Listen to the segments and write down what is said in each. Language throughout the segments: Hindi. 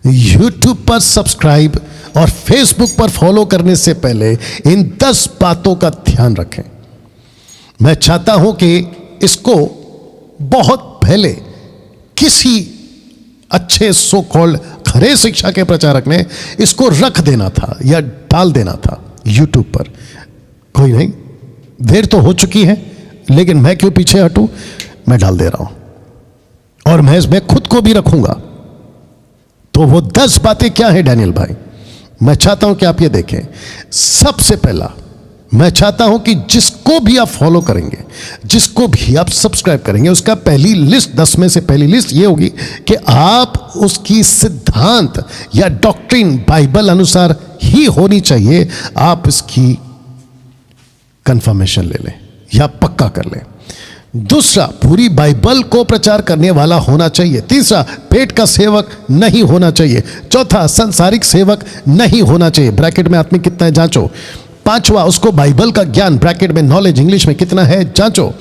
YouTube पर सब्सक्राइब और Facebook पर फॉलो करने से पहले इन 10 बातों का ध्यान रखें। मैं चाहता हूं कि इसको बहुत पहले किसी अच्छे सो कॉल्ड खरे शिक्षा के प्रचारक ने इसको रख देना था या डाल देना था YouTube पर। कोई नहीं, देर तो हो चुकी है, लेकिन मैं क्यों पीछे हटूं, मैं डाल दे रहा हूं और मैं इसमें खुद को भी रखूंगा। तो वो 10 बातें क्या है डैनियल भाई, मैं चाहता हूं कि आप ये देखें। सबसे पहला, मैं चाहता हूं कि जिसको भी आप फॉलो करेंगे, जिसको भी आप सब्सक्राइब करेंगे, उसका पहली लिस्ट, 10 में से पहली लिस्ट ये होगी कि आप उसकी सिद्धांत या डॉक्ट्रिन बाइबल अनुसार ही होनी चाहिए। आप इसकी कंफर्मेशन ले लें या पक्का कर लें। दूसरा, पूरी बाइबल को प्रचार करने वाला होना चाहिए। तीसरा, पेट का सेवक नहीं होना चाहिए। चौथा, सांसारिक सेवक नहीं होना चाहिए, ब्रैकेट में आत्मिक कितना है जांचो। पांचवा, उसको बाइबल का ज्ञान, ब्रैकेट में नॉलेज इंग्लिश में कितना है जांचो।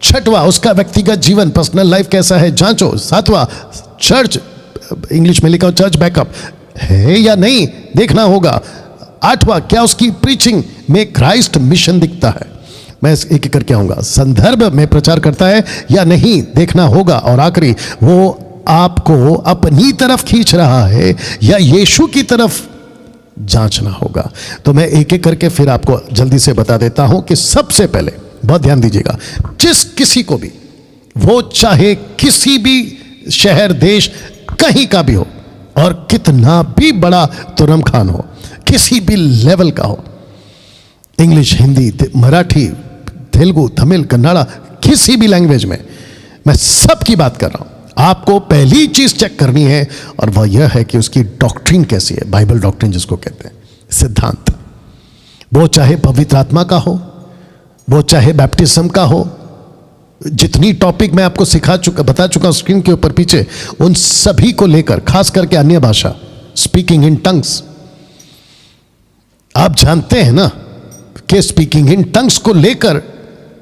छठवां, उसका व्यक्तिगत जीवन, पर्सनल लाइफ कैसा है जांचो। सातवां, चर्च, इंग्लिश में लिखा हो चर्च बैकअप है या नहीं देखना होगा। आठवां, क्या उसकी प्रीचिंग में क्राइस्ट मिशन दिखता है, मैं एक एक करके आऊंगा। संदर्भ में प्रचार करता है या नहीं देखना होगा। और आखिरी, वो आपको अपनी तरफ खींच रहा है या यीशु की तरफ जांचना होगा। तो मैं एक एक करके फिर आपको जल्दी से बता देता हूं कि सबसे पहले बहुत ध्यान दीजिएगा, जिस किसी को भी, वो चाहे किसी भी शहर देश कहीं का भी हो और कितना भी बड़ा तुरम खान हो, किसी भी लेवल का हो, इंग्लिश, हिंदी, मराठी, तेलुगु, तमिल, कन्नड़ा, किसी भी लैंग्वेज में, मैं सबकी बात कर रहा हूं। आपको पहली चीज चेक करनी है और वह यह है कि उसकी डॉक्ट्रिन कैसी है, बाइबल डॉक्ट्रिन जिसको कहते हैं, सिद्धांत। वो चाहे पवित्र आत्मा का हो, वो चाहे बैप्टिज्म का हो, जितनी टॉपिक मैं आपको बता चुका स्क्रीन के ऊपर पीछे, उन सभी को लेकर, खास करके अन्य भाषा, स्पीकिंग इन टंग्स। आप जानते हैं ना कि स्पीकिंग इन टंग्स को लेकर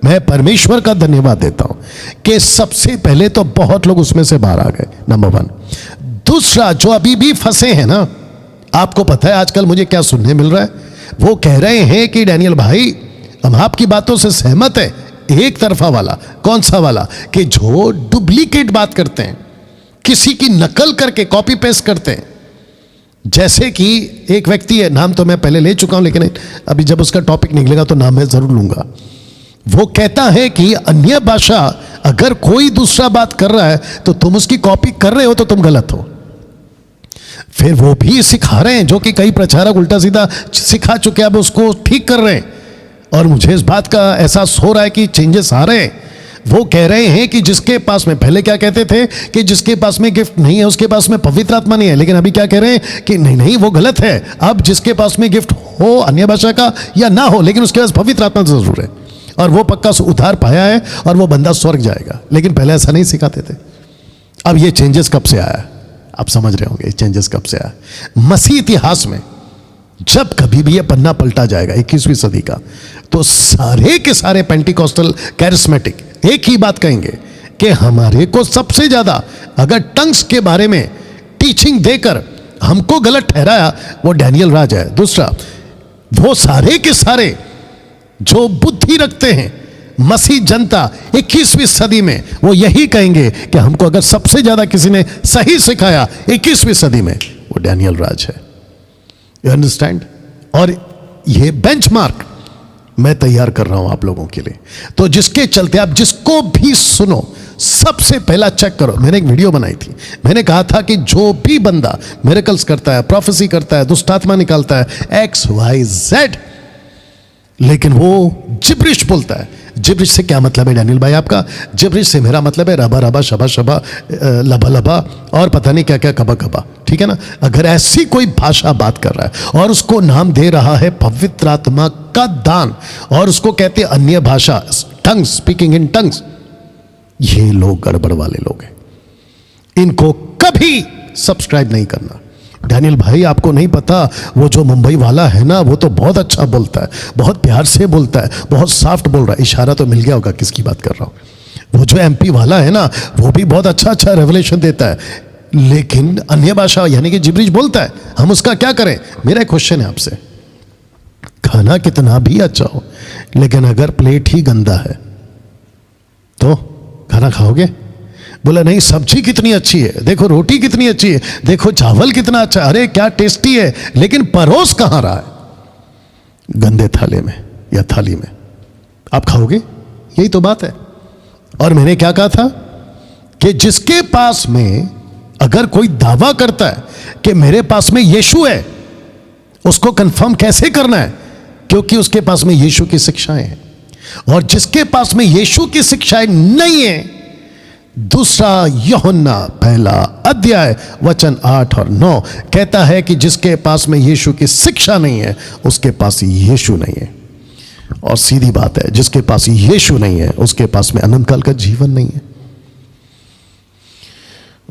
मैं परमेश्वर का धन्यवाद देता हूं कि सबसे पहले तो बहुत लोग उसमें से बाहर आ गए, नंबर 1। दूसरा, जो अभी भी फंसे हैं ना, आपको पता है आजकल मुझे क्या सुनने मिल रहा है, वो कह रहे हैं कि डैनियल भाई हम आपकी बातों से सहमत है, एक तरफा वाला। कौन सा वाला? कि जो डुप्लीकेट बात करते हैं, किसी की नकल करके कॉपी पेस्ट करते हैं। जैसे कि एक व्यक्ति है, नाम तो मैं पहले ले चुका हूं, लेकिन अभी जब उसका टॉपिक निकलेगा तो नाम मैं जरूर लूंगा। वो कहता है कि अन्य भाषा अगर कोई दूसरा बात कर रहा है तो तुम उसकी कॉपी कर रहे हो तो तुम गलत हो। फिर वो भी सिखा रहे हैं, जो कि कई प्रचारक उल्टा सीधा सिखा चुके, अब उसको ठीक कर रहे हैं। और मुझे इस बात का एहसास हो रहा है कि चेंजेस आ रहे हैं। वो कह रहे हैं कि जिसके पास में, पहले क्या कहते थे कि जिसके पास में गिफ्ट नहीं है उसके पास में पवित्र आत्मा नहीं है, लेकिन अभी क्या कह रहे हैं कि नहीं नहीं वो गलत है। अब जिसके पास में गिफ्ट हो अन्य भाषा का या ना हो, लेकिन उसके पास पवित्र आत्मा जरूर है और वो पक्का उद्धार पाया है और वो बंदा स्वर्ग जाएगा। लेकिन पहले ऐसा नहीं सिखाते थे। अब ये चेंजेस कब से आया, आप समझ रहे होंगे चेंजेस कब से आया। मसीह इतिहास में जब कभी भी ये पन्ना पलटा जाएगा 21वीं सदी का, तो सारे के सारे पेंटिकॉस्टल कैरिस्मेटिक एक ही बात कहेंगे कि हमारे को सबसे ज्यादा अगर टंग्स के बारे में टीचिंग देकर हमको गलत ठहराया वो डैनियल राज है। दूसरा, वो सारे के सारे जो बुद्धि रखते हैं मसीह जनता 21वीं सदी में, वो यही कहेंगे कि हमको अगर सबसे ज्यादा किसी ने सही सिखाया 21वीं सदी में, वो डैनियल राज है। You understand? और ये बेंचमार्क मैं तैयार कर रहा हूं आप लोगों के लिए। तो जिसके चलते आप जिसको भी सुनो, सबसे पहला चेक करो। मैंने एक वीडियो बनाई थी, मैंने कहा था कि जो भी बंदा मिरेकल्स करता है, प्रोफेसी करता है, दुष्ट आत्मा निकालता है, XYZ, लेकिन वो जिब्रिश बोलता है। जिब्रिश से क्या मतलब है डैनियल भाई आपका? जिब्रिश से मेरा मतलब है रबा रबा, शबा शबा, लबा लबा और पता नहीं क्या क्या, कबा कबा, ठीक है ना। अगर ऐसी कोई भाषा बात कर रहा है और उसको नाम दे रहा है पवित्र आत्मा का दान और उसको कहते हैं अन्य भाषा, टंग्स, स्पीकिंग इन टंग्स, ये लोग गड़बड़ वाले लोग हैं। इनको कभी सब्सक्राइब नहीं करना। डैनियल भाई आपको नहीं पता, वो जो मुंबई वाला है ना, वो तो बहुत अच्छा बोलता है, बहुत प्यार से बोलता है, बहुत सॉफ्ट बोल रहा है। इशारा तो मिल गया होगा किसकी बात कर रहा हूं। वो जो MP वाला है ना, वो भी बहुत अच्छा अच्छा रेवलेशन देता है। लेकिन अन्य भाषा यानी कि जिब्रिश बोलता है, हम उसका क्या करें? मेरा एक क्वेश्चन है आपसे, खाना कितना भी अच्छा हो लेकिन अगर प्लेट ही गंदा है तो खाना खाओगे? बोला नहीं, सब्जी कितनी अच्छी है, देखो रोटी कितनी अच्छी है, देखो चावल कितना अच्छा, अरे क्या टेस्टी है, लेकिन परोस कहां रहा है? गंदे थाले में या थाली में। आप खाओगे? यही तो बात है। और मैंने क्या कहा था कि जिसके पास में अगर कोई दावा करता है कि मेरे पास में यीशु है, उसको कंफर्म कैसे करना है? क्योंकि उसके पास में यीशु की शिक्षाएं हैं। और जिसके पास में यीशु की शिक्षाएं नहीं है, दूसरा यूहन्ना पहला अध्याय वचन 8 और 9 कहता है कि जिसके पास में यीशु की शिक्षा नहीं है उसके पास यीशु नहीं है। और सीधी बात है, जिसके पास यीशु नहीं है उसके पास में अनंत काल का जीवन नहीं है।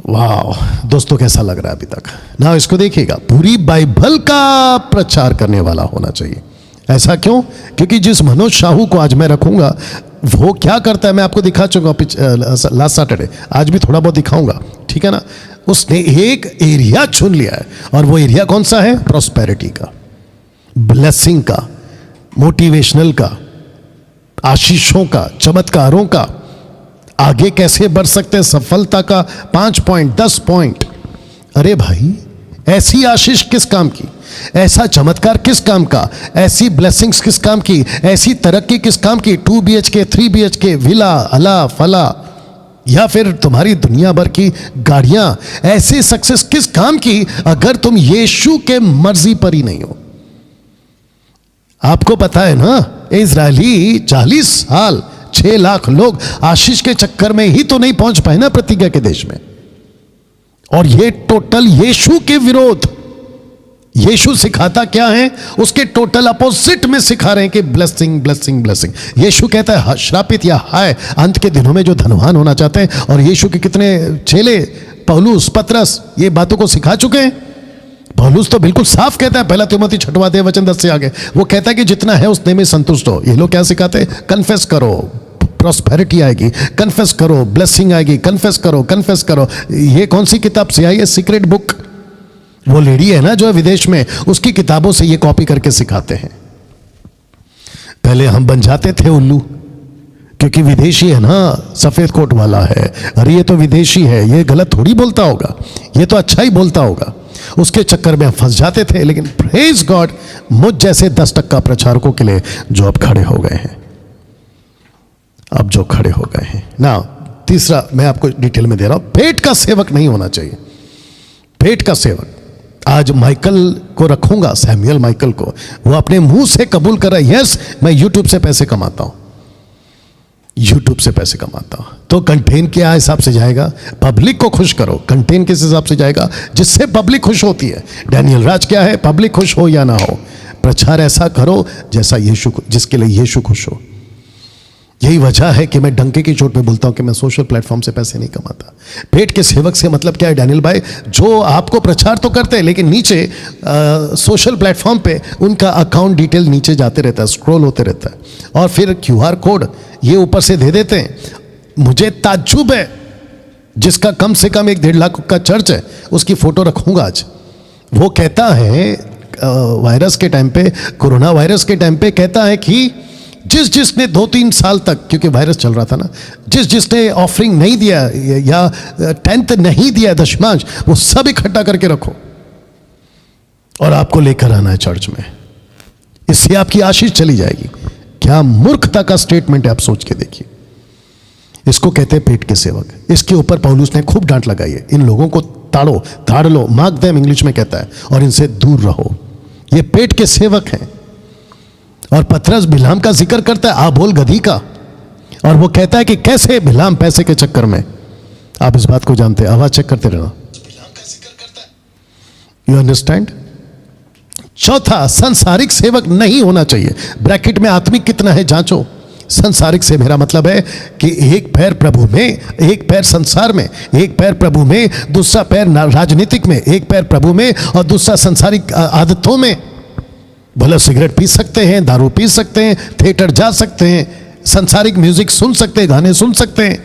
वाह दोस्तों, कैसा लग रहा है अभी तक ना? इसको देखिएगा, पूरी बाइबल का प्रचार करने वाला होना चाहिए। ऐसा क्यों? क्योंकि जिस मनोज शाहू को आज मैं रखूंगा वो क्या करता है मैं आपको दिखा चुका लास्ट सैटरडे, आज भी थोड़ा बहुत दिखाऊंगा, ठीक है ना? उसने एक एरिया चुन लिया है, और वो एरिया कौन सा है? प्रॉस्पेरिटी का, ब्लेसिंग का, मोटिवेशनल का, आशीषों का, चमत्कारों का, आगे कैसे बढ़ सकते हैं, सफलता का 5 पॉइंट 10 पॉइंट। अरे भाई, ऐसी आशीष किस काम की? ऐसा चमत्कार किस काम का? ऐसी ब्लेसिंग्स किस काम की? ऐसी तरक्की किस काम की? 2 BHK 3 BHK विला अला फला, या फिर तुम्हारी दुनिया भर की गाड़ियां, ऐसी सक्सेस किस काम की अगर तुम यीशु के मर्जी पर ही नहीं हो? आपको पता है ना, इजरायली 40 साल 6 लाख लोग आशीष के चक्कर में ही तो नहीं पहुंच पाए ना प्रतिज्ञा के देश में। और ये टोटल यीशु के विरोध। यीशु सिखाता क्या है? उसके टोटल अपोजिट में सिखा रहे हैं कि ब्लेसिंग ब्लेसिंग ब्लेसिंग। यीशु कहता है श्रापित या हाय अंत के दिनों में जो धनवान होना चाहते हैं। और यीशु के कितने चेले, पौलुस, पतरस, ये बातों को सिखा चुके हैं। पौलुस तो बिल्कुल साफ कहता है, पहला तिमोथी 6वां अध्याय वचन 10 से आगे, वो कहता है कि जितना है उतने में संतुष्ट हो। ये लोग क्या सिखाते हैं? कन्फेस करो, प्रॉस्पेरिटी आएगी, कन्फेस करो, ब्लेसिंग आएगी, कन्फेस करो, कन्फेस करो। ये कौन सी किताब से आई है? Secret book. वो लेडी है ना जो है विदेश में, उसकी किताबों से ये कॉपी करके सिखाते हैं। पहले हम बन जाते थे उल्लू, क्योंकि विदेशी है ना, सफेद कोट वाला है, अरे ये तो विदेशी है, ये गलत थोड़ी बोलता होगा, ये तो अच्छा ही बोलता होगा। उसके चक्कर में हम फंस जाते थे। लेकिन प्रेज गॉड, मुझ जैसे 10% प्रचारकों के लिए जो अब खड़े हो गए हैं, अब जो खड़े हो गए हैं ना। तीसरा मैं आपको डिटेल में दे रहा हूं, पेट का सेवक नहीं होना चाहिए। पेट का सेवक, आज माइकल को रखूंगा, सैमुअल माइकल को, वो अपने मुंह से कबूल कर रहा है, यस मैं यूट्यूब से पैसे कमाता हूं, यूट्यूब से पैसे कमाता हूं। तो कंटेन क्या हिसाब से जाएगा? पब्लिक को खुश करो। कंटेन किस हिसाब से जाएगा? जिससे पब्लिक खुश होती है। डैनियल राज क्या है? पब्लिक खुश हो या ना हो, प्रचार ऐसा करो जैसा यीशु, जिसके लिए यीशु खुश हो। यही वजह है कि मैं डंके की चोट पे बोलता हूं कि मैं सोशल प्लेटफॉर्म से पैसे नहीं कमाता। पेट के सेवक से मतलब क्या है डैनियल भाई? जो आपको प्रचार तो करते हैं लेकिन नीचे सोशल प्लेटफॉर्म पे उनका अकाउंट डिटेल नीचे जाते रहता है, स्क्रॉल होते रहता है, और फिर QR कोड ये ऊपर से दे देते हैं। मुझे ताज्जुब है, जिसका कम से कम 1-1.5 लाख का चर्च है, उसकी फोटो रखूंगा आज। वो कहता है वायरस के टाइम पे, कोरोना वायरस के टाइम पे, कहता है कि जिसने 2-3 साल तक, क्योंकि वायरस चल रहा था ना, जिसने ऑफरिंग नहीं दिया या 10th नहीं दिया, दशमांश, वो सब इकट्ठा करके रखो और आपको लेकर आना है चर्च में। इससे आपकी आशीष चली जाएगी। क्या मूर्खता का स्टेटमेंट है, आप सोच के देखिए। इसको कहते हैं पेट के सेवक। इसके ऊपर पौलुस ने खूब डांट लगाई है। इन लोगों को ताड़ो, ताड़ लो, मार्क देम इंग्लिश में कहता है, और इनसे दूर रहो। ये पेट के सेवक हैं। और पतरस बिलाम का जिक्र करता है, आ बोल गधी का, और वो कहता है कि कैसे बिलाम पैसे के चक्कर में, आप इस बात को जानते हैं, आवाज चेक करते रहना, बिलाम का जिक्र करता है। You understand? चौथा, संसारिक सेवक नहीं होना चाहिए। ब्रैकेट में आत्मिक कितना है जांचो। संसारिक से मेरा मतलब है कि एक पैर प्रभु में, एक पैर संसार में, एक पैर प्रभु में, दूसरा पैर राजनीतिक में, एक पैर प्रभु में और दूसरा संसारिक आदतों में। भले सिगरेट पी सकते हैं, दारू पी सकते हैं, थिएटर जा सकते हैं, संसारिक म्यूजिक सुन सकते हैं, गाने सुन सकते हैं।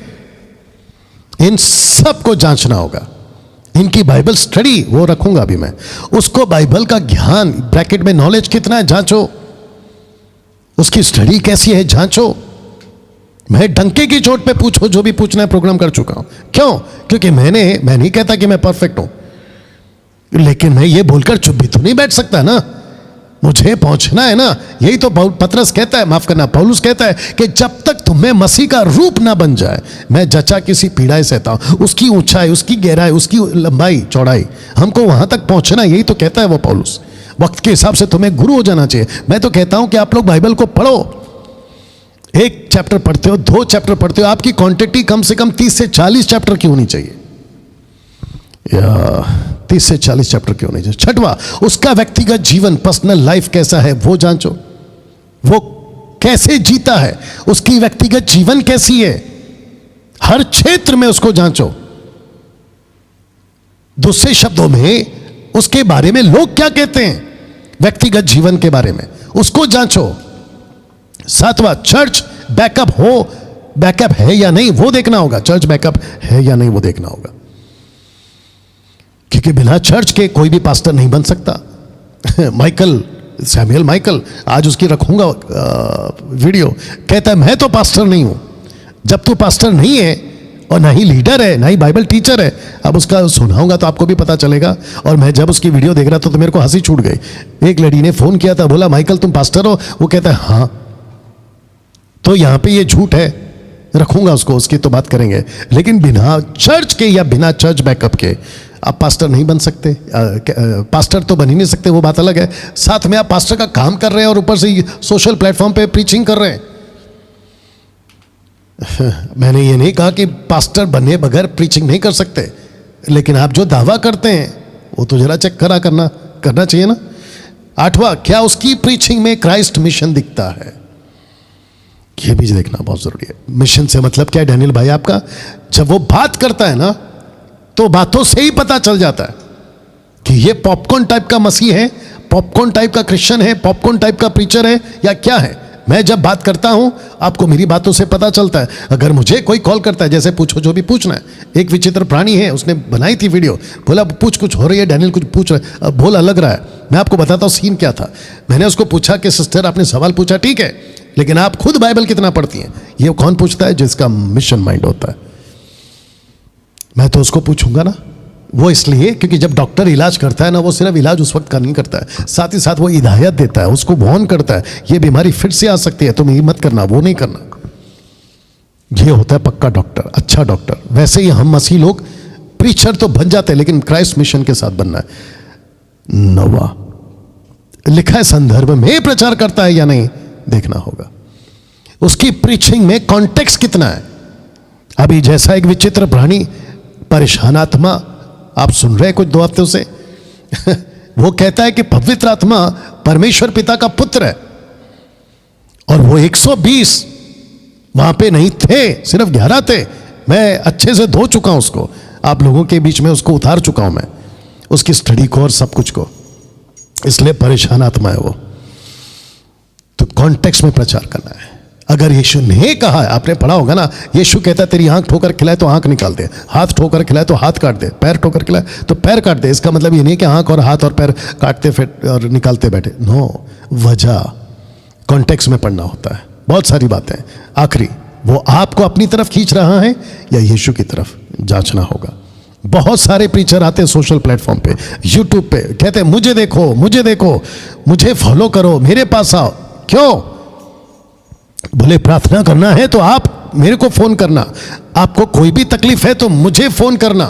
इन सब को जांचना होगा। इनकी बाइबल स्टडी वो रखूंगा अभी मैं, उसको बाइबल का ज्ञान ब्रैकेट में नॉलेज कितना है जांचो, उसकी स्टडी कैसी है जांचो। मैं डंके की चोट पे पूछो, जो भी पूछना है प्रोग्राम कर चुका हूं। क्यों? क्योंकि मैं नहीं कहता कि मैं परफेक्ट हूं, लेकिन मैं ये बोलकर चुप भी तो नहीं बैठ सकता ना, मुझे पहुंचना है ना। यही तो पतरस कहता है, माफ करना पौलुस कहता है कि जब तक तुम्हें मसीह का रूप ना बन जाए, मैं जचा किसी पीड़ाई सहता हूं। उसकी ऊंचाई, उसकी गहराई, उसकी लंबाई चौड़ाई, हमको वहां तक पहुंचना, यही तो कहता है वो पौलुस। वक्त के हिसाब से तुम्हें गुरु हो जाना चाहिए। मैं तो कहता हूं कि आप लोग बाइबल को पढ़ो, एक चैप्टर पढ़ते हो, 2 चैप्टर पढ़ते हो, आपकी क्वांटिटी कम से कम 30 से 40 चैप्टर की होनी चाहिए, या 30 से 40 चैप्टर की होनी चाहिए। छठवां, उसका व्यक्तिगत जीवन, पर्सनल लाइफ कैसा है वो जांचो, वो कैसे जीता है, उसकी व्यक्तिगत जीवन कैसी है, हर क्षेत्र में उसको जांचो। दूसरे शब्दों में उसके बारे में लोग क्या कहते हैं, व्यक्तिगत जीवन के बारे में उसको जांचो। 7वां, चर्च बैकअप है या नहीं वो देखना होगा, चर्च बैकअप है या नहीं वो देखना होगा, क्योंकि बिना चर्च के कोई भी पास्टर नहीं बन सकता। सैमुअल माइकल, आज उसकी रखूंगा वीडियो, कहता है मैं तो पास्टर नहीं हूं। जब तू पास्टर नहीं है और ना ही लीडर है, ना ही बाइबल टीचर है, अब उसका सुनाऊंगा तो आपको भी पता चलेगा। और मैं जब उसकी वीडियो देख रहा था तो मेरे को हंसी छूट गई। एक लड़ी ने फोन किया था, बोला माइकल तुम पास्टर हो? वो कहता है हाँ। तो यहां पे ये झूठ है, रखूंगा उसको, उसकी तो बात करेंगे। लेकिन बिना चर्च के या बिना चर्च बैकअप के आप पास्टर नहीं बन सकते। पास्टर तो बन ही नहीं सकते, वो बात अलग है। साथ में आप पास्टर का काम कर रहे हैं और ऊपर से सोशल प्लेटफॉर्म पे प्रीचिंग कर रहे हैं। मैंने ये नहीं कहा कि पास्टर बने बगैर प्रीचिंग नहीं कर सकते, लेकिन आप जो दावा करते हैं वो तो जरा चेक करना चाहिए ना। 8वां, क्या उसकी प्रीचिंग में क्राइस्ट मिशन दिखता है, ये भी देखना बहुत जरूरी है। मिशन से मतलब क्या है डैनियल भाई आपका? जब वो बात करता है ना तो बातों से ही पता चल जाता है कि ये पॉपकॉर्न टाइप का मसीह है, पॉपकॉर्न टाइप का क्रिश्चियन है, पॉपकॉर्न टाइप का प्रीचर है या क्या है। मैं जब बात करता हूं आपको मेरी बातों से पता चलता है। अगर मुझे कोई कॉल करता है, जैसे पूछो जो भी पूछना है, एक विचित्र प्राणी है, उसने बनाई थी वीडियो, बोला पूछ कुछ हो रही है डैनियल, कुछ पूछ रहा है, बोल अलग रहा है। मैं आपको बताता हूं सीन क्या था। मैंने उसको पूछा कि सिस्टर आपने सवाल पूछा ठीक है, लेकिन आप खुद बाइबल कितना पढ़ती हैं? ये कौन पूछता है? जिसका मिशन माइंड होता है। मैं तो उसको पूछूंगा ना, वो इसलिए क्योंकि जब डॉक्टर इलाज करता है ना, वो सिर्फ इलाज उस वक्त का नहीं करता है, साथ ही साथ वो हिदायत देता है, उसको वार्न करता है, ये बीमारी फिर से आ सकती है, तुम ये मत करना, वो नहीं करना। ये होता है पक्का डॉक्टर, अच्छा डॉक्टर। वैसे ही हम मसीह लोग प्रीचर तो बन जाते हैं, लेकिन क्राइस्ट मिशन के साथ बनना है। 9वां, लिखा है संदर्भ में प्रचार करता है या नहीं देखना होगा। उसकी प्रीचिंग में कॉन्टेक्स्ट कितना है। अभी जैसा एक विचित्र प्राणी, परेशान आत्मा, आप सुन रहे हैं कुछ 2 हफ्तों से वो कहता है कि पवित्र आत्मा परमेश्वर पिता का पुत्र है, और वो 120 वहां पे नहीं थे, सिर्फ 11 थे। मैं अच्छे से धो चुका हूं उसको, आप लोगों के बीच में उसको उतार चुका हूं मैं, उसकी स्टडी को और सब कुछ को, इसलिए परेशान आत्मा है वो। तो कॉन्टेक्स्ट में प्रचार करना है। अगर यीशु ने कहा है, आपने पढ़ा होगा ना, यीशु कहता है तेरी आंख ठोकर खिलाए तो आंख निकाल दे, हाथ ठोकर खिलाए तो हाथ काट दे, पैर ठोकर खिलाए तो पैर काट दे। इसका मतलब ये नहीं कि आंख और हाथ और पैर काटते फिर और निकालते बैठे, नो, वजह कॉन्टेक्स्ट में पढ़ना होता है। बहुत सारी बातें। आखिरी, वो आपको अपनी तरफ खींच रहा है या यीशु की तरफ, जांचना होगा। बहुत सारे प्रीचर आते हैं सोशल प्लेटफॉर्म पे, यूट्यूब पे, कहते हैं मुझे देखो, मुझे फॉलो करो, मेरे पास आओ। क्यों? बोले प्रार्थना करना है तो आप मेरे को फोन करना, आपको कोई भी तकलीफ है तो मुझे फोन करना।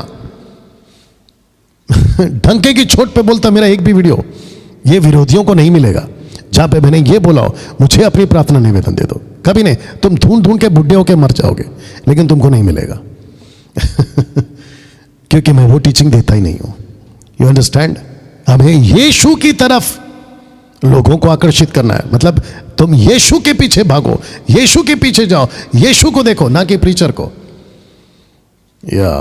ढंके की चोट पे बोलता मेरा एक भी वीडियो ये विरोधियों को नहीं मिलेगा, जहां पे मैंने ये बोला हो मुझे अपनी प्रार्थना निवेदन दे दो। कभी नहीं, तुम ढूंढ के बुढ़े होके मर जाओगे, लेकिन तुमको नहीं मिलेगा क्योंकि मैं वो टीचिंग देता ही नहीं हूं। You understand? हमें यीशु की तरफ लोगों को आकर्षित करना है। मतलब तुम यीशु के पीछे भागो, यीशु के पीछे जाओ, यीशु को देखो, ना कि प्रीचर को। या